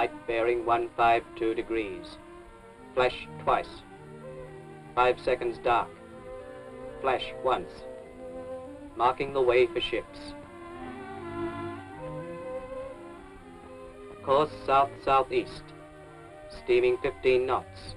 Light bearing 152 degrees. Flash twice. 5 seconds dark. Flash once. Marking the way for ships. Course south-southeast. Steaming 15 knots.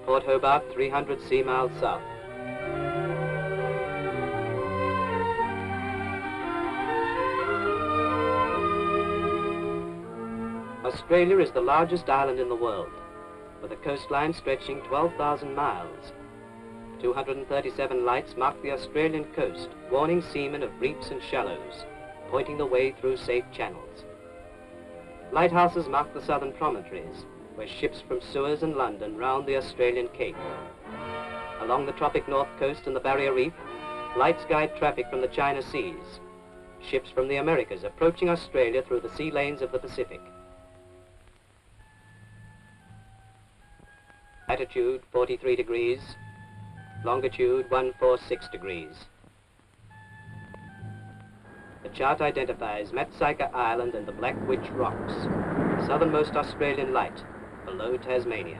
Port Hobart 300 sea miles south. Australia is the largest island in the world, with a coastline stretching 12,000 miles. 237 lights mark the Australian coast, warning seamen of reefs and shallows, pointing the way through safe channels. Lighthouses mark the southern promontories, where ships from Suez and London round the Australian Cape. Along the tropic north coast and the Barrier Reef, lights guide traffic from the China Seas, ships from the Americas approaching Australia through the sea lanes of the Pacific. Latitude 43 degrees, longitude 146 degrees. The chart identifies Maatsuyker Island and the Black Witch Rocks, southernmost Australian light, below Tasmania.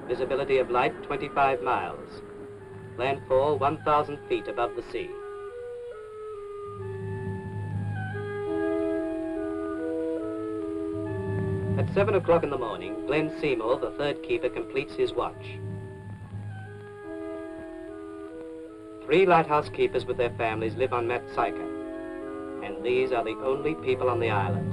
Visibility of light 25 miles. Landfall 1,000 feet above the sea. At 7 o'clock in the morning, Glenn Seymour, the third keeper, completes his watch. 3 lighthouse keepers with their families live on Maatsuyker, and these are the only people on the island.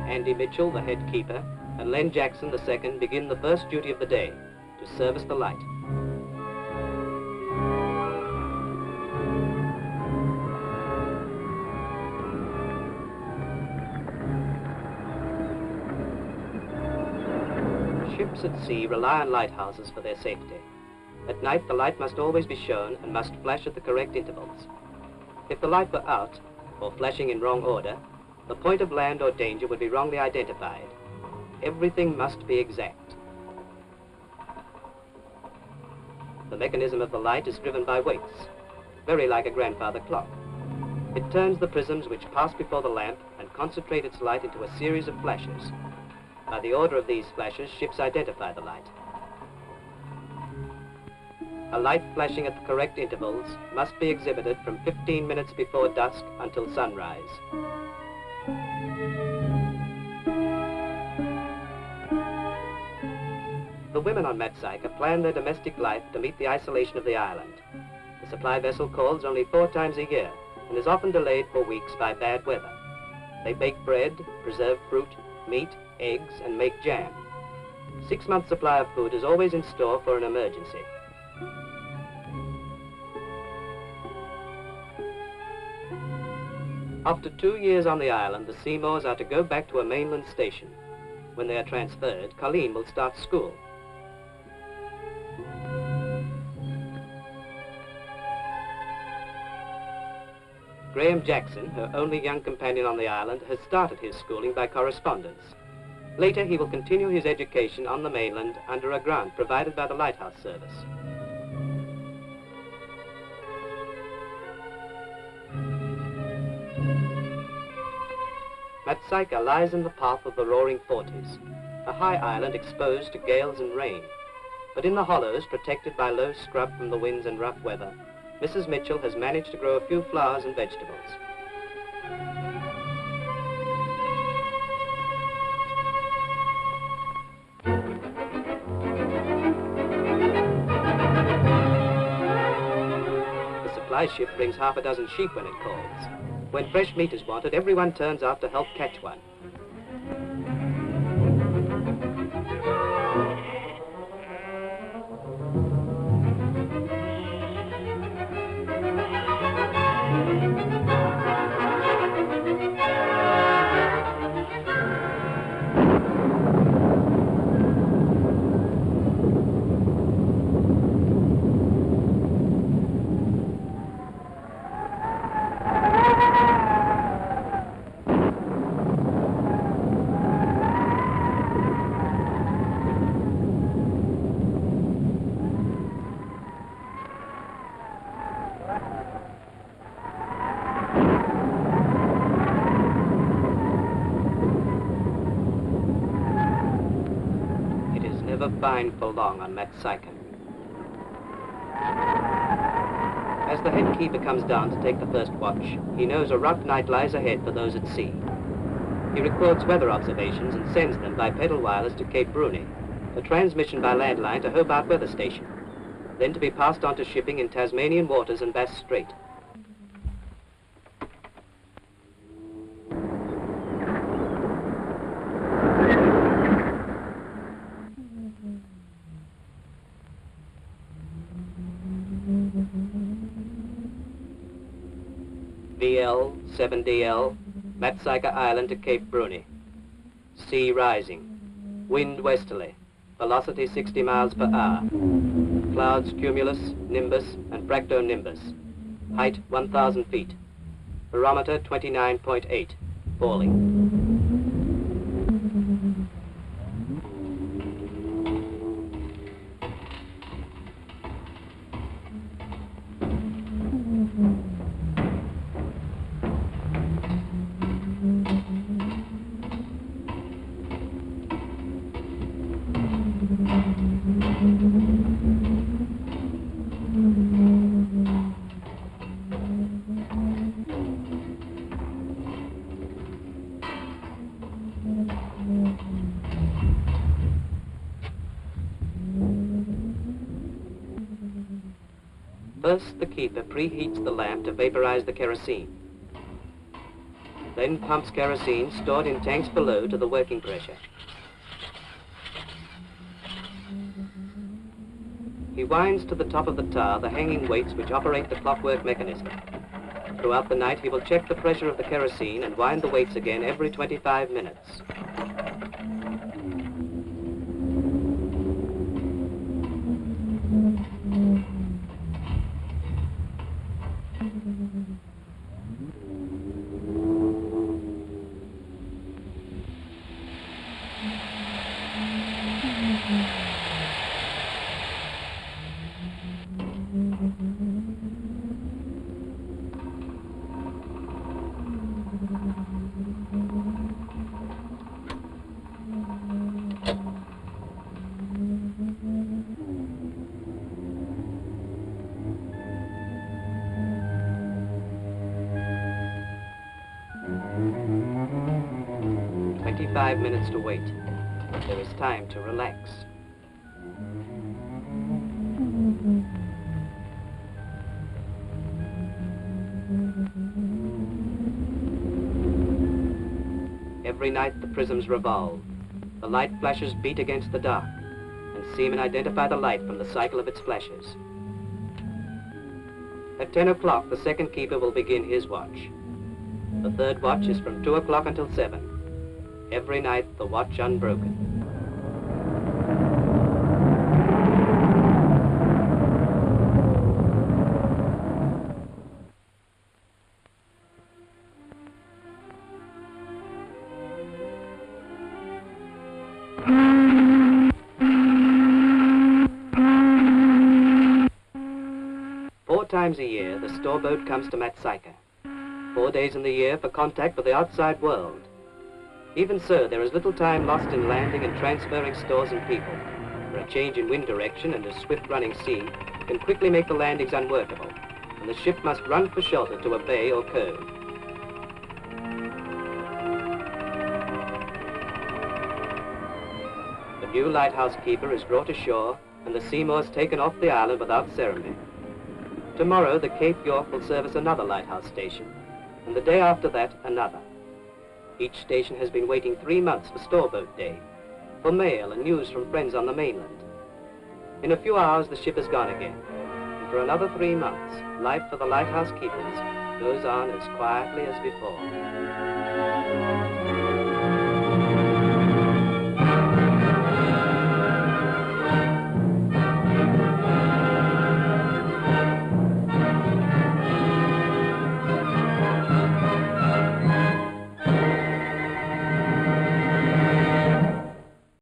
Andy Mitchell, the head keeper, and Len Jackson, the second, begin the first duty of the day, to service the light. Ships at sea rely on lighthouses for their safety. At night, the light must always be shown and must flash at the correct intervals. If the light were out, or flashing in wrong order, the point of land or danger would be wrongly identified. Everything must be exact. The mechanism of the light is driven by weights, very like a grandfather clock. It turns the prisms which pass before the lamp and concentrate its light into a series of flashes. By the order of these flashes, ships identify the light. A light flashing at the correct intervals must be exhibited from 15 minutes before dusk until sunrise. The women on Maatsuyker plan their domestic life to meet the isolation of the island. The supply vessel calls only 4 times a year and is often delayed for weeks by bad weather. They bake bread, preserve fruit, meat, eggs, and make jam. 6 months' supply of food is always in store for an emergency. After 2 years on the island, the Seymours are to go back to a mainland station. When they are transferred, Colleen will start school. Graham Jackson, her only young companion on the island, has started his schooling by correspondence. Later, he will continue his education on the mainland under a grant provided by the Lighthouse Service. Maatsuyker lies in the path of the roaring Forties, a high island exposed to gales and rain. But in the hollows, protected by low scrub from the winds and rough weather, Mrs. Mitchell has managed to grow a few flowers and vegetables. The supply ship brings half a dozen sheep when it calls. When fresh meat is wanted, everyone turns out to help catch one. fine for long on Maatsuyker. As the head keeper comes down to take the first watch, he knows a rough night lies ahead for those at sea. He records weather observations and sends them by pedal wireless to Cape Bruni, for transmission by landline to Hobart Weather Station, then to be passed on to shipping in Tasmanian waters and Bass Strait. VL, 7DL, Maatsuyker Island to Cape Bruni. Sea rising. Wind westerly. Velocity 60 miles per hour. Clouds cumulus, nimbus, and bractonimbus. Height 1,000 feet. Barometer 29.8. Falling. First, the keeper preheats the lamp to vaporize the kerosene. Then pumps kerosene stored in tanks below to the working pressure. He winds to the top of the tower the hanging weights which operate the clockwork mechanism. Throughout the night, he will check the pressure of the kerosene and wind the weights again every 25 minutes. Minutes to wait. There is time to relax. Every night the prisms revolve. The light flashes beat against the dark, and seamen identify the light from the cycle of its flashes. At 10 o'clock, the second keeper will begin his watch. The third watch is from 2 o'clock until 7. Every night, the watch unbroken. Four times a year, the store boat comes to Maatsuyker. 4 days in the year for contact with the outside world. Even so, there is little time lost in landing and transferring stores and people, for a change in wind direction and a swift-running sea can quickly make the landings unworkable, and the ship must run for shelter to a bay or cove. The new Lighthouse Keeper is brought ashore, and the Seymours taken off the island without ceremony. Tomorrow, the Cape York will service another lighthouse station, and the day after that, another. Each station has been waiting 3 months for Storeboat Day, for mail and news from friends on the mainland. In a few hours, the ship is gone again. And for another 3 months, life for the Lighthouse Keepers goes on as quietly as before.